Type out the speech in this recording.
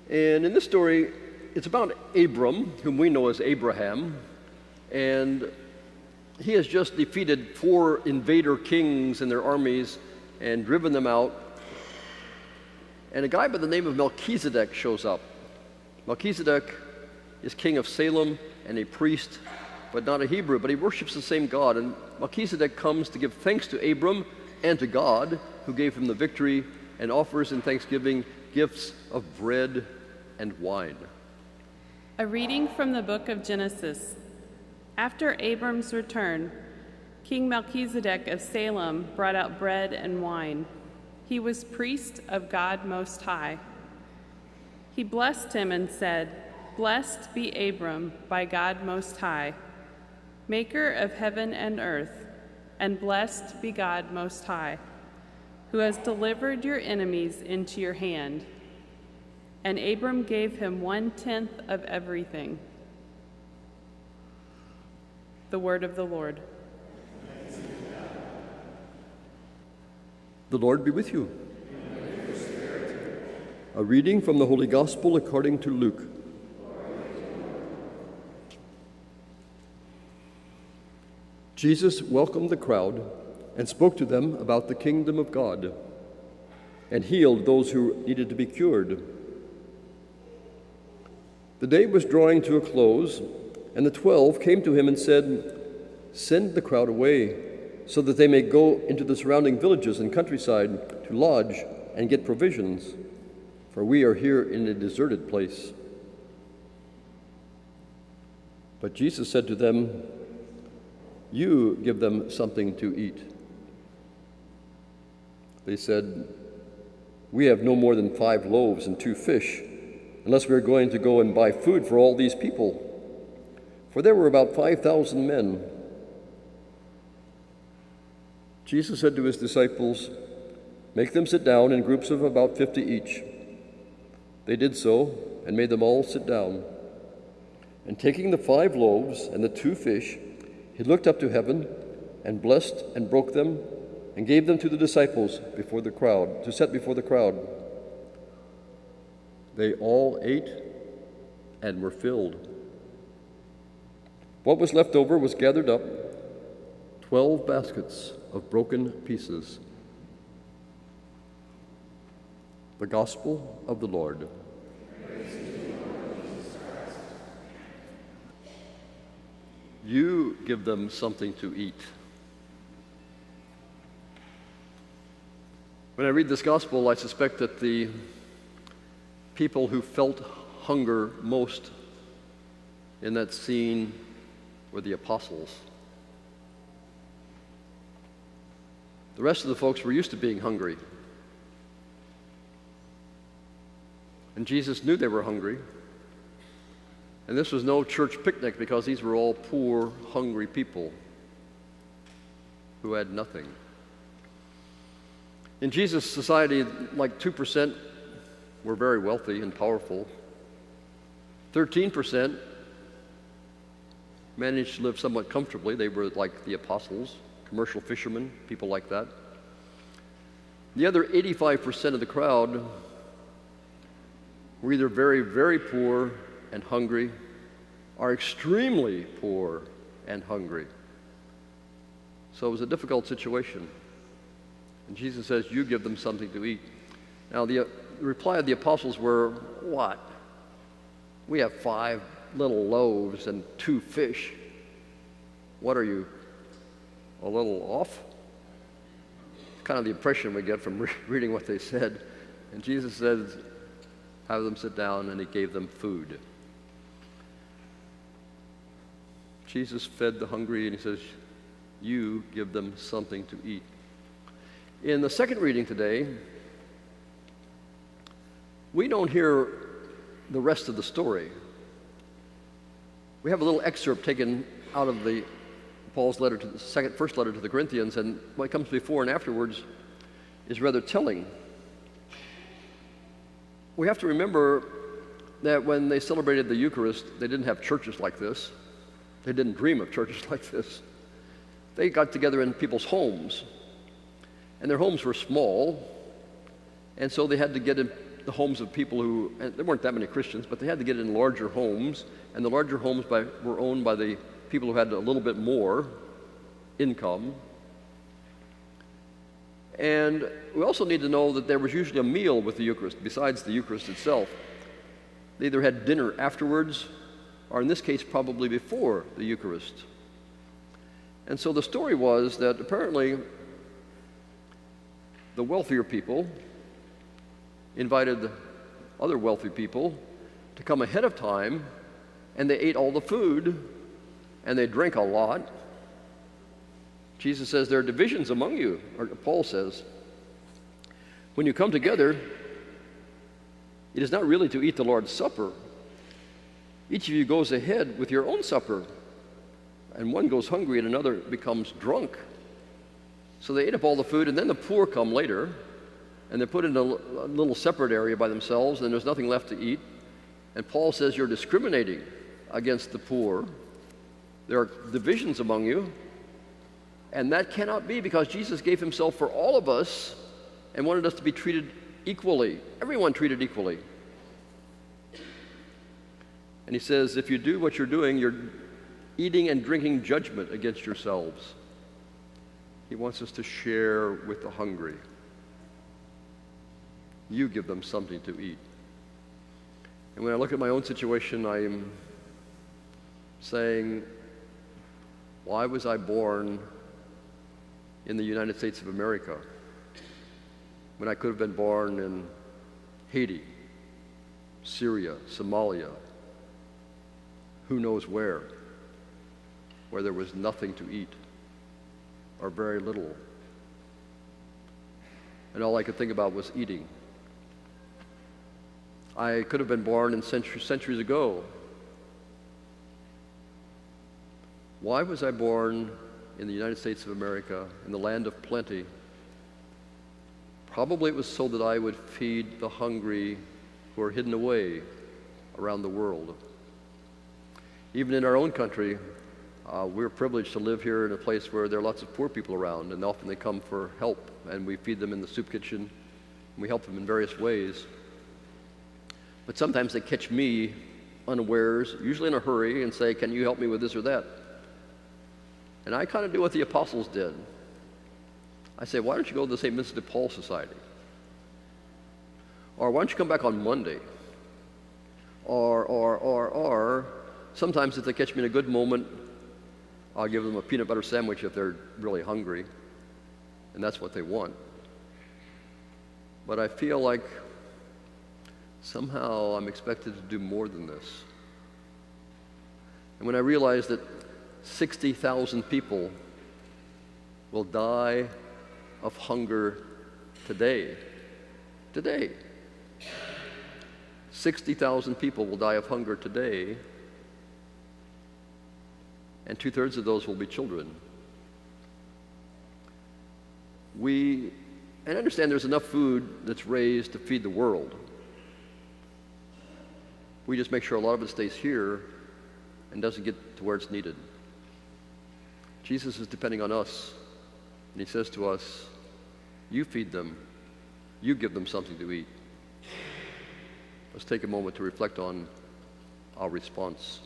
And in this story, it's about Abram, whom we know as Abraham, and he has just defeated 4 invader kings and their armies and driven them out. And a guy by the name of Melchizedek shows up. Melchizedek is king of Salem and a priest, but not a Hebrew, but he worships the same God. And Melchizedek comes to give thanks to Abram and to God, who gave him the victory, and offers in thanksgiving gifts of bread and wine. A reading from the book of Genesis. After Abram's return, King Melchizedek of Salem brought out bread and wine. He was priest of God Most High. He blessed him and said, "Blessed be Abram by God Most High, maker of heaven and earth, and blessed be God Most High, who has delivered your enemies into your hand." And Abram gave him 1/10 of everything. The word of the Lord. The Lord be with you. A reading from the Holy Gospel according to Luke. Jesus welcomed the crowd and spoke to them about the kingdom of God, and healed those who needed to be cured. The day was drawing to a close, and the 12 came to him and said, "Send the crowd away, so that they may go into the surrounding villages and countryside to lodge and get provisions, for we are here in a deserted place." But Jesus said to them, "You give them something to eat." They said, "We have no more than 5 loaves and 2 fish, unless we are going to go and buy food for all these people." For there were about 5,000 men. Jesus said to his disciples, "Make them sit down in groups of about 50 each." They did so and made them all sit down. And taking the 5 loaves and the 2 fish, he looked up to heaven and blessed and broke them and gave them to the disciples before the crowd, to set before the crowd. They all ate and were filled. What was left over was gathered up, 12 baskets of broken pieces. The Gospel of the Lord. You give them something to eat. When I read this Gospel, I suspect that the people who felt hunger most in that scene were the apostles. The rest of the folks were used to being hungry. And Jesus knew they were hungry. And this was no church picnic, because these were all poor, hungry people who had nothing. In Jesus' society, like 2% were very wealthy and powerful. 13% managed to live somewhat comfortably. They were like the apostles, commercial fishermen, people like that. The other 85% of the crowd were either very, very poor and hungry, or extremely poor and hungry. So it was a difficult situation. And Jesus says, "You give them something to eat." Now the reply of the apostles were, "What? We have 5 little loaves and 2 fish. What are you, a little off?" Kind of the impression we get from reading what they said. And Jesus says, "Have them sit down," and he gave them food. Jesus fed the hungry, and he says, "You give them something to eat." In the second reading today, we don't hear the rest of the story. We have a little excerpt taken out of Paul's letter to the first letter to the Corinthians, and what comes before and afterwards is rather telling. We have to remember that when they celebrated the Eucharist, they didn't have churches like this. They didn't dream of churches like this. They got together in people's homes, and their homes were small, and so they had to get the homes of people who, and there weren't that many Christians, but they had to get in larger homes, and the larger homes were owned by the people who had a little bit more income. And we also need to know that there was usually a meal with the Eucharist, besides the Eucharist itself. They either had dinner afterwards, or in this case, probably before the Eucharist. And so the story was that apparently the wealthier people invited other wealthy people to come ahead of time, and they ate all the food, and they drank a lot. Jesus says there are divisions among you, or Paul says, when you come together, it is not really to eat the Lord's Supper. Each of you goes ahead with your own supper, and one goes hungry and another becomes drunk. So they ate up all the food, and then the poor come later, and they're put in a little separate area by themselves, and there's nothing left to eat. And Paul says you're discriminating against the poor. There are divisions among you, and that cannot be, because Jesus gave himself for all of us and wanted us to be treated equally, everyone treated equally. And he says, if you do what you're doing, you're eating and drinking judgment against yourselves. He wants us to share with the hungry. You give them something to eat. And when I look at my own situation, I am saying, why was I born in the United States of America when I could have been born in Haiti, Syria, Somalia, who knows where there was nothing to eat or very little, and all I could think about was eating. I could have been born in centuries ago. Why was I born in the United States of America, in the land of plenty? Probably it was so that I would feed the hungry who are hidden away around the world. Even in our own country, we're privileged to live here in a place where there are lots of poor people around, and often they come for help, and we feed them in the soup kitchen, and we help them in various ways. But sometimes they catch me unawares, usually in a hurry, and say, can you help me with this or that? And I kind of do what the apostles did. I say, why don't you go to the St. Vincent de Paul Society? Or why don't you come back on Monday? Or sometimes if they catch me in a good moment, I'll give them a peanut butter sandwich if they're really hungry, and that's what they want. But I feel like somehow I'm expected to do more than this. And when I realize that 60,000 people will die of hunger today, 60,000 people will die of hunger today, and 2/3 of those will be children. And understand there's enough food that's raised to feed the world. We just make sure a lot of it stays here and doesn't get to where it's needed. Jesus is depending on us, and he says to us, you feed them, you give them something to eat. Let's take a moment to reflect on our response.